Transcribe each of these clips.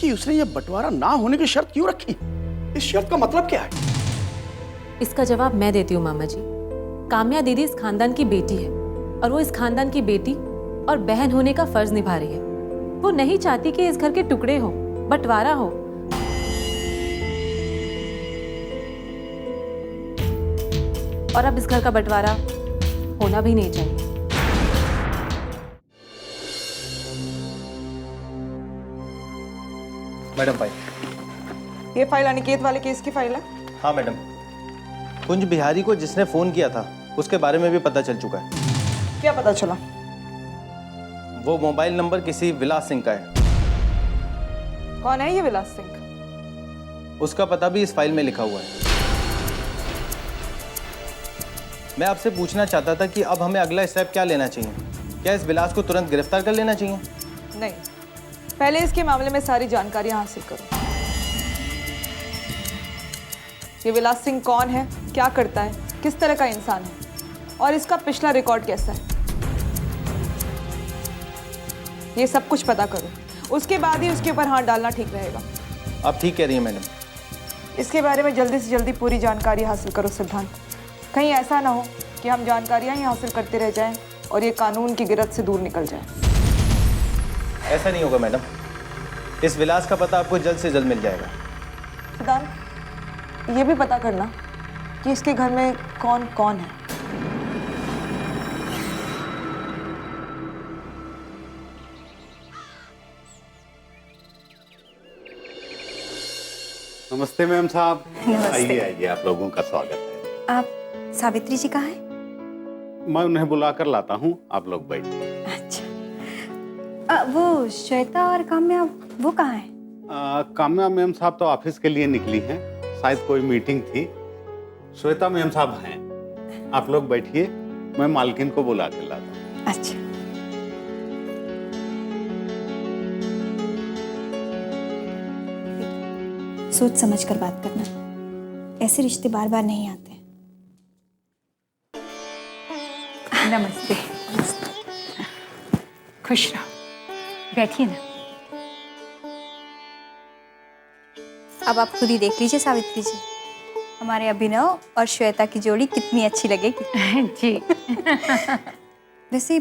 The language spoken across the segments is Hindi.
कि उसने ये बंटवारा ना होने की शर्त क्यों रखी? इस शर्त का मतलब क्या है? इसका जवाब मैं देती हूँ मामा जी। काम्या दीदी इस खानदान की बेटी है और वो इस खानदान की बेटी और बहन होने का फर्ज निभा रही है। वो नहीं चाहती कि इस घर के टुकड़े हो, बंटवारा हो। और अब इस घर का बंटवारा होना भी नहीं चाहिए। Madam file. ये फाइल अनिकेत वाले केस की फाइल है? हाँ मैडम, कुंज बिहारी को जिसने फोन किया था उसके बारे में भी पता चल चुका है। क्या पता चला? वो मोबाइल नंबर किसी विलास सिंह का है। कौन है ये विलास सिंह? उसका पता भी इस फाइल में लिखा हुआ है। मैं आपसे पूछना चाहता था कि अब हमें अगला स्टेप क्या लेना चाहिए? क्या इस विलास को तुरंत गिरफ्तार कर लेना चाहिए? नहीं, पहले इसके मामले में सारी जानकारी हासिल करो। ये विलास सिंह कौन है, क्या करता है, किस तरह का इंसान है और इसका पिछला रिकॉर्ड कैसा है, ये सब कुछ पता करो। उसके बाद ही उसके ऊपर हाथ डालना ठीक रहेगा। आप ठीक कह रही हैं मैडम। इसके बारे में जल्दी से जल्दी पूरी जानकारी हासिल करो सिद्धांत। कहीं ऐसा ना हो कि हम जानकारियां ही हासिल करते रह जाएं और ये कानून की गिरफ्त से दूर निकल जाए। ऐसा नहीं होगा मैडम, इस विलास का पता आपको जल्द से जल्द मिल जाएगा। सिद्धांत, ये भी पता करना कि इसके घर में कौन कौन है। नमस्ते मैम साहब। नमस्ते। आइए आइए, आप लोगों का स्वागत है। आप सावित्री जी कहाँ हैं? मैं उन्हें बुला कर लाता हूँ, आप लोग बैठिए। अच्छा, वो श्वेता और काम्या वो कहाँ हैं? काम्या मैम साहब तो ऑफिस के लिए निकली हैं, शायद कोई मीटिंग थी। श्वेता मैम साहब हैं। आप लोग बैठिए, मैं मालकिन को बुला कर लाता हूँ। अच्छा। सोच समझ कर बात करना, ऐसे रिश्ते बार बार नहीं आते। नमस्ते। खुश रहो, बैठिए ना। अब आप खुद ही देख लीजिए सावित्री जी, हमारे अभिनव और श्वेता की जोड़ी कितनी अच्छी लगेगी। जी। वैसे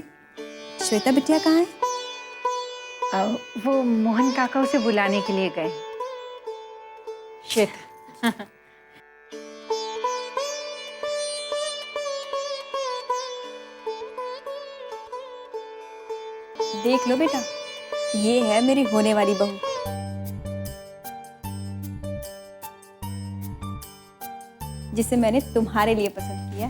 श्वेता बिटिया कहाँ है? वो मोहन काका उसे बुलाने के लिए गए। श्वेता, देख लो बेटा, ये है मेरी होने वाली बहू। जिसे मैंने तुम्हारे लिए पसंद किया।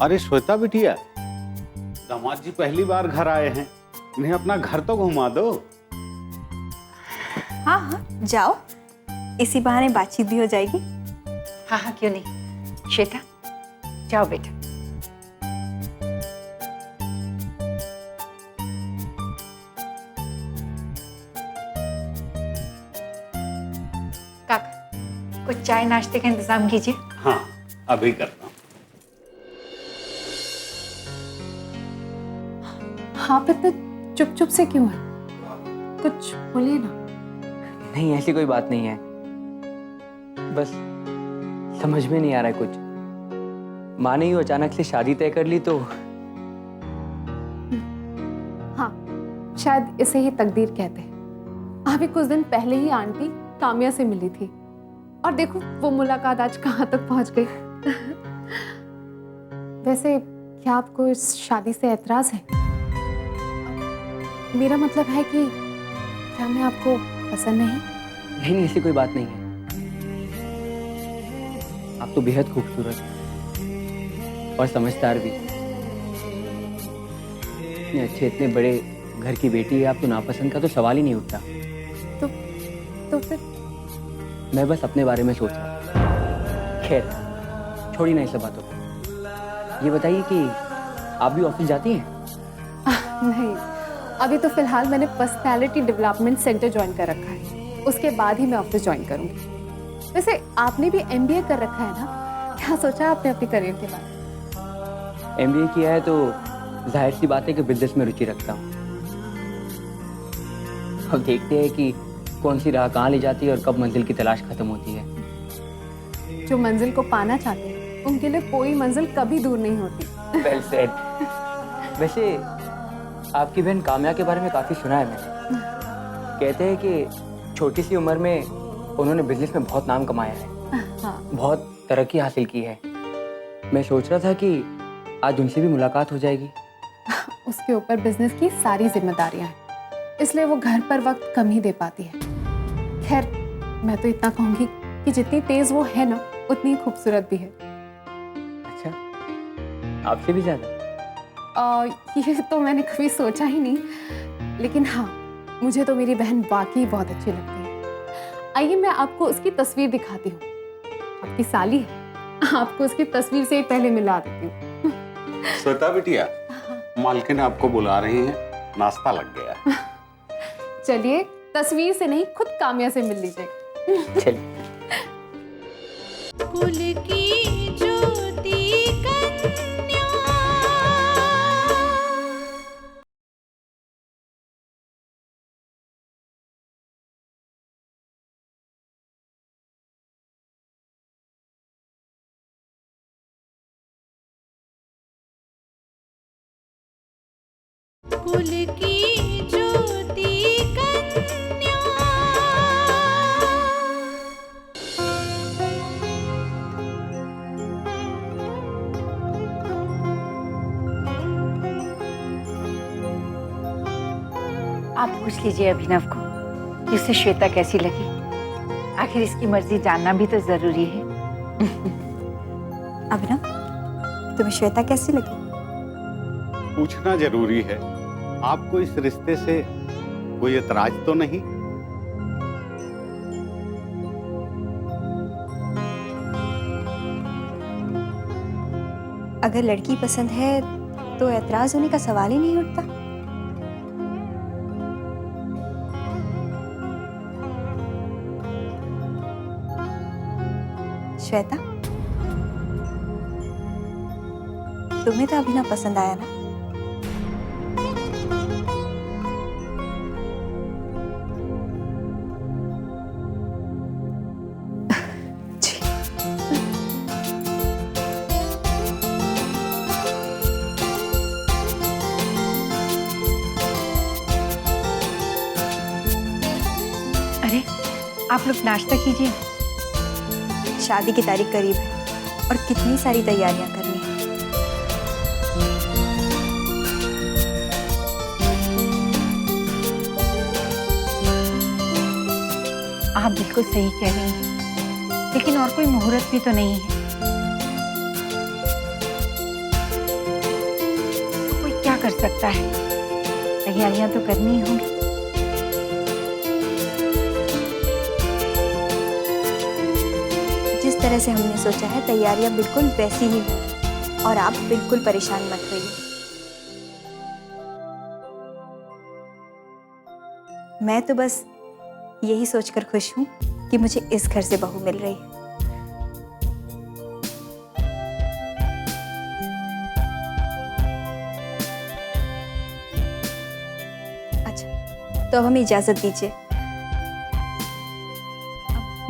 अरे श्वेता बिटिया, दामाद जी पहली बार घर आए हैं, इन्हें अपना घर तो घुमा दो। हाँ हाँ, जाओ, इसी बहाने बातचीत भी हो जाएगी। हाँ हाँ, क्यों नहीं। श्वेता, जाओ बेटा। काका, कुछ चाय नाश्ते का इंतजाम कीजिए। हाँ, अभी करता हूँ। आप इतने चुप चुप से क्यों है? कुछ बोलिए ना। नहीं, ऐसी कोई बात नहीं है, बस समझ में नहीं आ रहा है कुछ। माँ ने यूँ अचानक से शादी तय कर ली तो। हाँ, शायद इसे ही तकदीर कहते हैं। अभी कुछ दिन पहले ही आंटी काम्या से मिली थी और देखो वो मुलाकात आज कहाँ तक पहुँच गई। वैसे क्या आपको इस शादी से ऐतराज है? मेरा मतलब है कि क्या मैं आपको पसंद नहीं? नहीं, ऐसी कोई बात नहीं है। आप तो बेहद खूबसूरत और समझदार भी। इतने अच्छे, इतने बड़े घर की बेटी है आप, तो नापसंद का तो सवाल ही नहीं उठता। तो फिर मैं बस अपने बारे में सोच रहा हूँ। खैर, छोड़िए ना इस सब बातों को। ये बताइए कि आप भी ऑफिस जाती हैं? नहीं, अभी तो फिलहाल मैंने पर्सनालिटी डेवलपमेंट सेंटर ज्वाइन कर रखा है। उसके बाद ही मैं ऑफिस ज्वाइन करूंगी। वैसे आपने भी एमबीए कर रखा है ना, क्या सोचा आपने अपने करियर के बारे में? एमबीए किया है तो जाहिर सी बात है कि बिजनेस में रुचि रखता हूँ। अब देखते हैं कि कौन सी राह कहाँ ले जाती है और कब मंजिल की तलाश खत्म होती है। जो मंजिल को पाना चाहते हैं उनके लिए कोई मंजिल कभी दूर नहीं होती। Well said. वैसे आपकी बहन काम्या के बारे में काफ़ी सुना है मैंने। कहते हैं कि छोटी सी उम्र में उन्होंने बिजनेस में बहुत नाम कमाया है। हाँ। बहुत तरक्की हासिल की है। मैं सोच रहा था कि आज उनसे भी मुलाकात हो जाएगी। उसके ऊपर बिजनेस की सारी जिम्मेदारियां हैं, इसलिए वो घर पर वक्त कम ही दे पाती है। खैर, मैं तो इतना कहूंगी कि जितनी तेज वो है ना, उतनी खूबसूरत भी है। अच्छा, आपसे भी ज्यादा? ये तो मैंने कभी सोचा ही नहीं, लेकिन हाँ, मुझे तो मेरी बहन वाकई बहुत अच्छी लगती है। आइए मैं आपको उसकी तस्वीर दिखाती हूँ। आपकी साली है, आपको उसकी तस्वीर से ही पहले मिला देती हूँ। श्वेता बिटिया, मालकिन आपको बुला रही हैं, नाश्ता लग गया है। चलिए, तस्वीर से नहीं, खुद काम्या से मिल लीजिए। चलिए। कुल की ज्योति कन्या। कुल की ज्योति कन्या। आप पूछ लीजिए अभिनव को कि उसे श्वेता कैसी लगी। आखिर इसकी मर्जी जानना भी तो जरूरी है। अभिनव, तुम्हें श्वेता कैसी लगी? पूछना जरूरी है। आपको इस रिश्ते से कोई एतराज तो नहीं? अगर लड़की पसंद है तो एतराज होने का सवाल ही नहीं उठता। श्वेता, तुम्हें तो अभिनव पसंद आया ना? जी। अरे, आप लोग नाश्ता कीजिए। शादी की तारीख करीब है और कितनी सारी तैयारियां करनी है। आप बिल्कुल सही कह रही हैं, लेकिन और कोई मुहूर्त भी तो नहीं है। तो कोई क्या कर सकता है? तैयारियां तो करनी ही होंगी। जिस तरह से हमने सोचा है, तैयारियां बिल्कुल वैसी ही होंगी और आप बिल्कुल परेशान मत होइए। मैं तो बस यही सोचकर खुश हूं कि मुझे इस घर से बहू मिल रही है। अच्छा, तो अब हमें इजाजत दीजिए।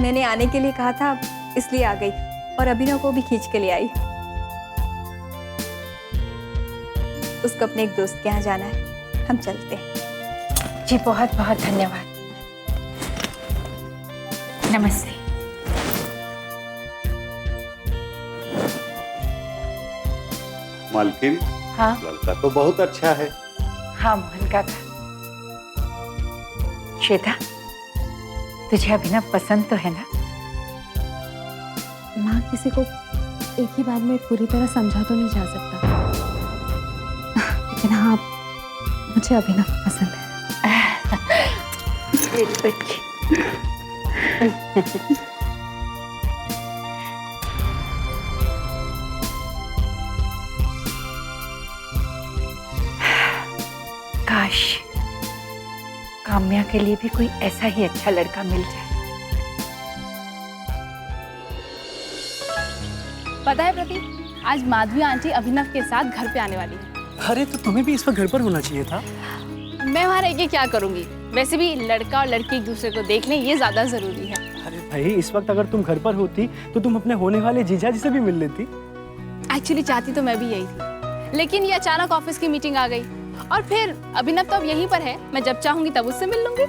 मैंने आने के लिए कहा था, इसलिए आ गई और अभिनव को भी खींच के ले आई। उसको अपने एक दोस्त के यहाँ जाना है, हम चलते हैं। जी, बहुत बहुत धन्यवाद। नमस्ते। मालकिन, हाँ लड़का तो बहुत अच्छा है। हाँ, मोहन का था। श्वेता, तुझे अभिनव पसंद तो है ना? माँ, किसी को एक ही बार में पूरी तरह समझा तो नहीं जा सकता, लेकिन हाँ, मुझे अभिनव पसंद है। बच्ची। काश काम्या के लिए भी कोई ऐसा ही अच्छा लड़का मिल जाए। पता है प्रतीक, आज माधवी आंटी अभिनव के साथ घर पे आने वाली है। अरे तो तुम्हें भी इस वक्त घर पर होना चाहिए था। मैं वहाँ रह के क्या करूँगी? वैसे भी लड़का और लड़की एक दूसरे को देख लें, ये ज्यादा जरूरी है। अरे भाई, इस वक्त अगर तुम घर पर होती तो तुम अपने होने वाले जीजा जी से भी मिल लेती। एक्चुअली चाहती तो मैं भी यही थी, लेकिन ये अचानक ऑफिस की मीटिंग आ गई और फिर अभिनव तो अब यहीं पर है, मैं जब चाहूंगी तब उससे मिल लूंगी।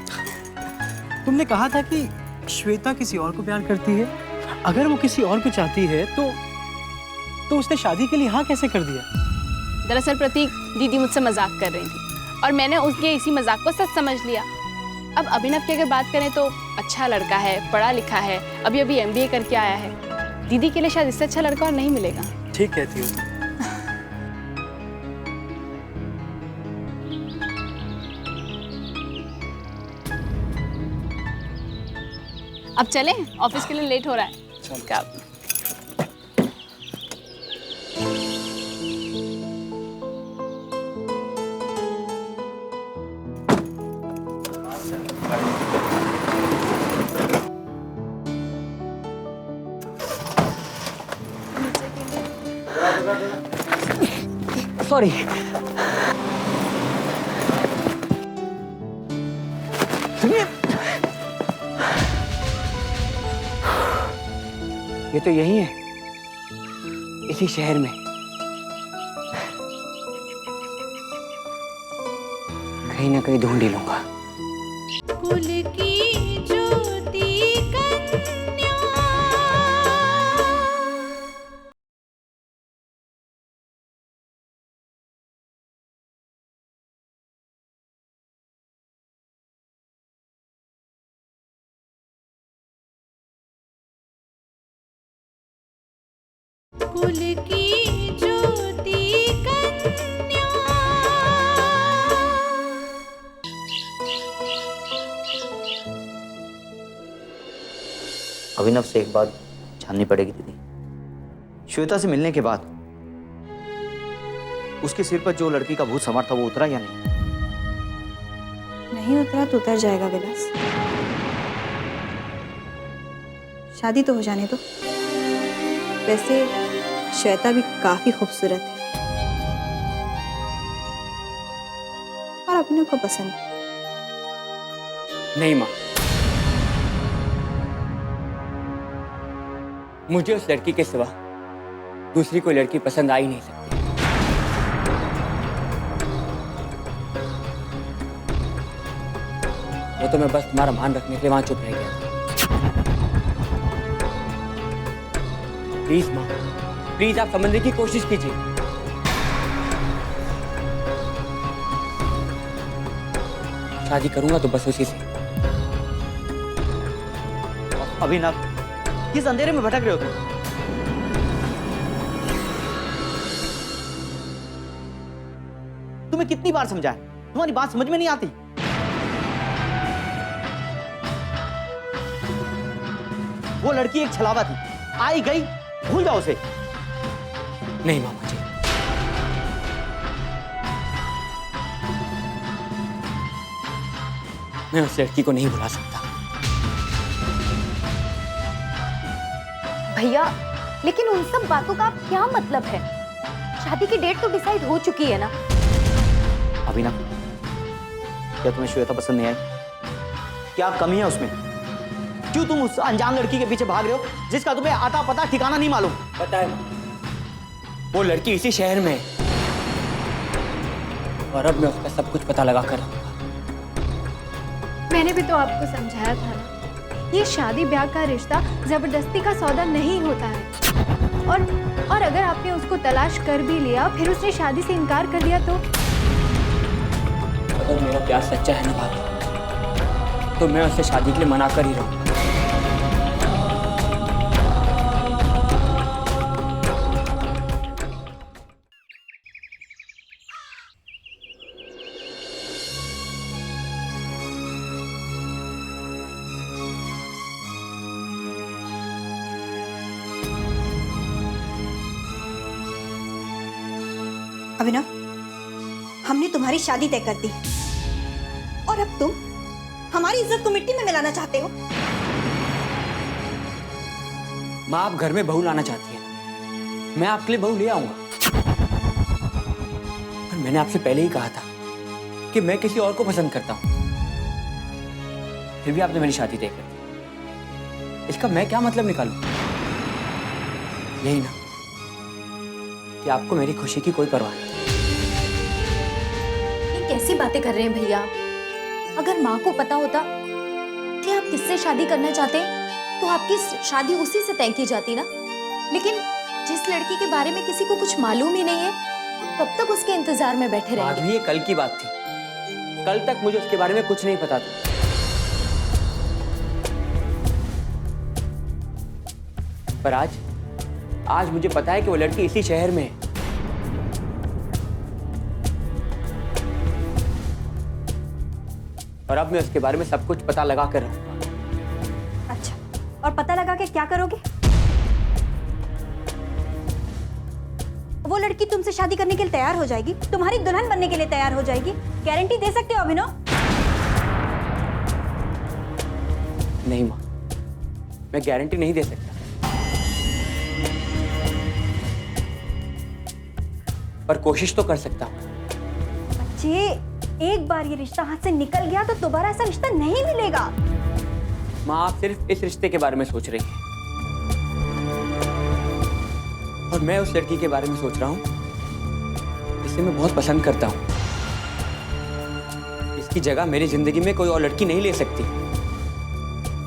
तुमने कहा था कि श्वेता किसी और को प्यार करती है। अगर वो किसी और को चाहती है तो उसने शादी के लिए हाँ कैसे कर दिया? दरअसल प्रतीक, दीदी मुझसे मजाक कर रही थी और मैंने उसके इसी मजाक को सच समझ लिया। अब अभिनव की अगर बात करें तो अच्छा लड़का है, पढ़ा लिखा है, अभी अभी MBA करके आया है। दीदी के लिए शायद इससे अच्छा लड़का और नहीं मिलेगा। ठीक कहती हो। अब चलें, ऑफिस के लिए लेट हो रहा है। क्या? सॉरी। सुनिए, ये तो यही है, इसी शहर में। कहीं ना कहीं ढूंढ ही लूंगा। कुल की ज्योति कन्या। कुल की ज्योति कन्या। अभिनव से एक बात जाननी पड़ेगी दीदी। श्वेता से मिलने के बाद उसके सिर पर जो लड़की का भूत सवार था वो उतरा या नहीं? नहीं उतरा तो उतर जाएगा विलास। शादी तो हो जाने दो। वैसे श्वेता भी काफी खूबसूरत है और अभिनव को पसंद। नहीं माँ, मुझे उस लड़की के सिवा दूसरी कोई लड़की पसंद आ ही नहीं सकती। वो तो मैं बस तुम्हारा मान रखने के लिए वहां चुप रह गया था। प्लीज माँ, प्लीज आप समझने की कोशिश कीजिए। शादी करूंगा तो बस उसी से। अभिनव, किस अंधेरे में भटक रहे हो तुम? तुम्हें कितनी बार समझाया, तुम्हारी बात समझ में नहीं आती। वो लड़की एक छलावा थी, आई गई, भूल जाओ उसे। नहीं मामा जी, मैं उस लड़की को नहीं भुला सकता। भैया, लेकिन उन सब बातों का क्या मतलब है? शादी की डेट तो डिसाइड हो चुकी है ना। अभिनव, क्या तुम्हें श्वेता पसंद नहीं आई? क्या कमी है उसमें? क्यों तुम उस अनजान लड़की के पीछे भाग रहे हो जिसका तुम्हें आता पता ठिकाना नहीं मालूम? पता है, वो लड़की इसी शहर में है और अब मैं उसका सब कुछ पता लगा कर रहूंगा। मैंने भी तो आपको समझाया था ना, ये शादी ब्याह का रिश्ता जबरदस्ती का सौदा नहीं होता है। और अगर आपने उसको तलाश कर भी लिया, फिर उसने शादी से इनकार कर दिया तो? अगर मेरा प्यार सच्चा है ना भाभी, तो मैं उससे शादी के लिए मना कर ही रहूंगा। अभिनव, हमने तुम्हारी शादी तय कर दी और अब तुम हमारी इज्जत को मिट्टी में मिलाना चाहते हो? माँ, आप घर में बहू लाना चाहती है, मैं आपके लिए बहू ले आऊंगा। पर मैंने आपसे पहले ही कहा था कि मैं किसी और को पसंद करता हूं। फिर भी आपने मेरी शादी तय कर दी। इसका मैं क्या मतलब निकालूं? यही ना कि आपको मेरी खुशी की कोई परवाह नहीं। ये कैसी बातें कर रहे हैं भैया? अगर माँ को पता होता कि आप किससे शादी करना चाहते हैं तो आपकी शादी उसी से तय की जाती ना। लेकिन जिस लड़की के बारे में किसी को कुछ मालूम ही नहीं है, कब तक उसके इंतजार में बैठे रहेंगे? आदमी, ये कल की बात थी। कल तक मुझे उसके बारे में कुछ नहीं पता था। पर आज मुझे पता है कि वो लड़की इसी शहर में है। और अब मैं उसके बारे में सब कुछ पता लगा कर रहूंगा। अच्छा, और पता लगा के क्या करोगे? वो लड़की तुमसे शादी करने के लिए तैयार हो जाएगी, तुम्हारी दुल्हन बनने के लिए तैयार हो जाएगी। गारंटी दे सकते हो अभिनव? नहीं माँ, मैं गारंटी नहीं दे सकता, पर कोशिश तो कर सकता हूँ। बच्चे, एक बार ये रिश्ता हाथ से निकल गया तो दोबारा ऐसा रिश्ता नहीं मिलेगा। माँ, आप सिर्फ इस रिश्ते के बारे में सोच रही हैं, और मैं उस लड़की के बारे में सोच रहा हूँ जिसे मैं बहुत पसंद करता हूँ। इसकी जगह मेरी जिंदगी में कोई और लड़की नहीं ले सकती।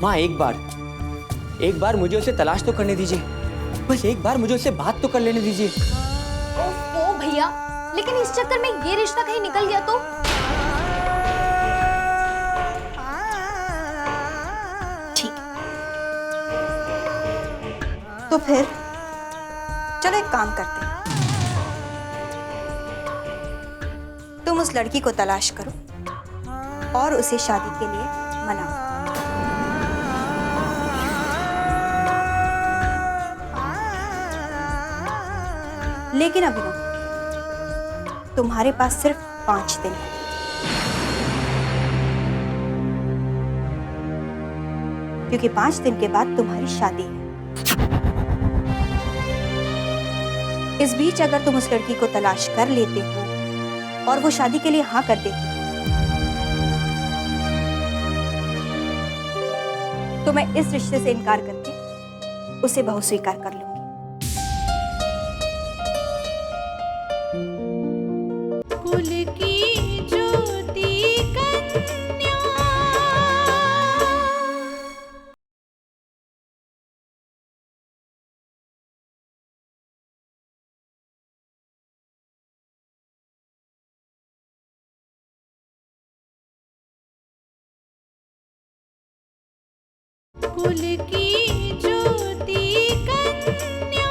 माँ, एक बार मुझे उसे तलाश तो करने दीजिए। बस एक बार मुझे उससे बात तो कर लेने दीजिए। ओह भैया, लेकिन इस चक्कर में ये रिश्ता कहीं निकल गया तो? ठीक, तो फिर चलो एक काम करते हैं, तुम उस लड़की को तलाश करो और उसे शादी के लिए मनाओ। लेकिन अभिनव, तुम्हारे पास सिर्फ 5 दिन है। क्योंकि 5 दिन के बाद तुम्हारी शादी है। इस बीच अगर तुम उस लड़की को तलाश कर लेते हो और वो शादी के लिए हाँ कर देती तो मैं इस रिश्ते से इनकार करके उसे बहू स्वीकार कर लूंगी। कुल की ज्योति कन्या। कुल की ज्योति कन्या।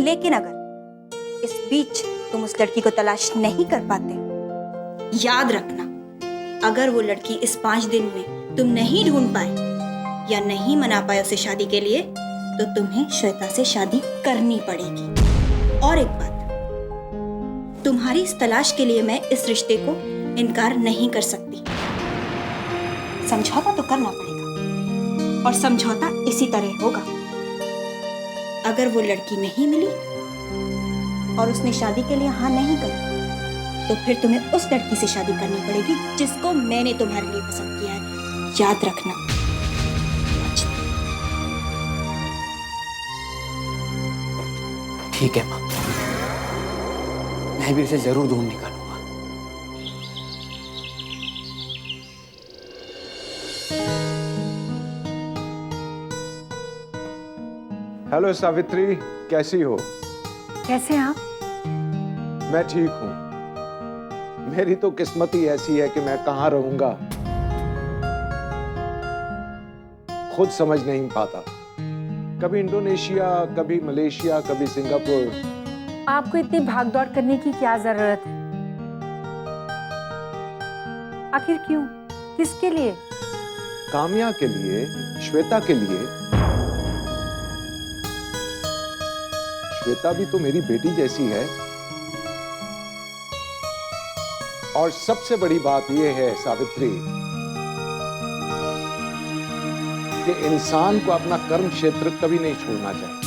लेकिन अगर इस बीच तुम उस लड़की को तलाश नहीं कर पाते, याद रखना, अगर वो लड़की इस 5 दिन में तुम नहीं ढूंढ पाए या नहीं मना पाए उसे शादी के लिए, तो तुम्हें श्वेता से शादी करनी पड़ेगी। और एक बात, तुम्हारी इस तलाश के लिए मैं इस रिश्ते को इनकार नहीं कर सकती। समझौता तो करना पड़ेगा, और समझौता इसी तरह होगा। अगर वो लड़की नहीं मिली और उसने शादी के लिए हाँ नहीं करी, तो फिर तुम्हें उस लड़की से शादी करनी पड़ेगी जिसको मैंने तुम्हारे लिए पसंद किया है। याद रखना। ठीक है माँ, मैं भी उसे जरूर ढूंढ निकालूंगा। हेलो सावित्री, कैसी हो? कैसे आप? मैं ठीक हूं। मेरी तो किस्मत ही ऐसी है कि मैं कहां रहूंगा खुद समझ नहीं पाता। कभी इंडोनेशिया, कभी मलेशिया, कभी सिंगापुर। आपको इतनी भागदौड़ करने की क्या जरूरत है? आखिर क्यों? किसके लिए? काम्या के लिए, श्वेता के लिए। श्वेता भी तो मेरी बेटी जैसी है। और सबसे बड़ी बात यह है सावित्री कि इंसान को अपना कर्म क्षेत्र कभी नहीं छोड़ना चाहिए।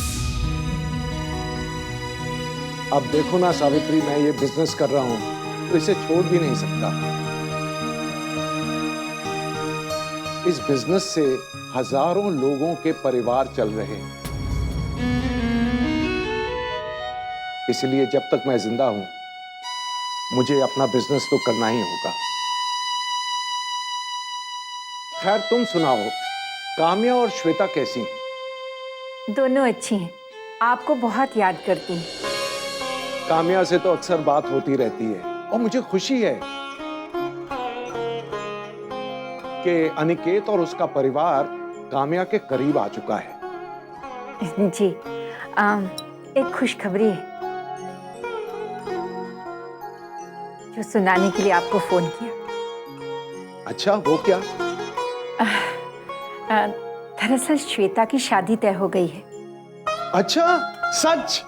अब देखो ना सावित्री, मैं ये बिजनेस कर रहा हूं तो इसे छोड़ भी नहीं सकता। इस बिजनेस से हजारों लोगों के परिवार चल रहे हैं, इसलिए जब तक मैं जिंदा हूं मुझे अपना बिजनेस तो करना ही होगा। खैर तुम सुनाओ, काम्या और श्वेता कैसी हैं? दोनों अच्छी हैं, आपको बहुत याद करती हैं। काम्या से तो अक्सर बात होती रहती है और मुझे खुशी है कि अनिकेत और उसका परिवार काम्या के करीब आ चुका है। जी, एक खुशखबरी है जो सुनाने के लिए आपको फोन किया। अच्छा, वो क्या? दरअसल श्वेता की शादी तय हो गई है। अच्छा, सच?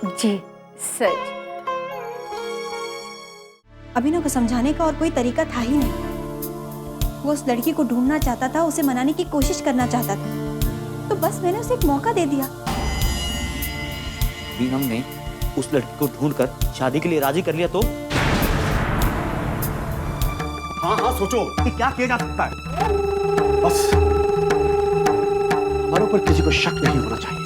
जी सच। अभिनव को समझाने का और कोई तरीका था ही नहीं। वो उस लड़की को ढूंढना चाहता था, उसे मनाने की कोशिश करना चाहता था, तो बस मैंने उसे एक मौका दे दिया। अभिनव ने उस लड़की को ढूंढकर शादी के लिए राजी कर लिया तो? हाँ हाँ, सोचो कि क्या किया जा सकता है। बस हमारे ऊपर किसी को शक नहीं होना चाहिए।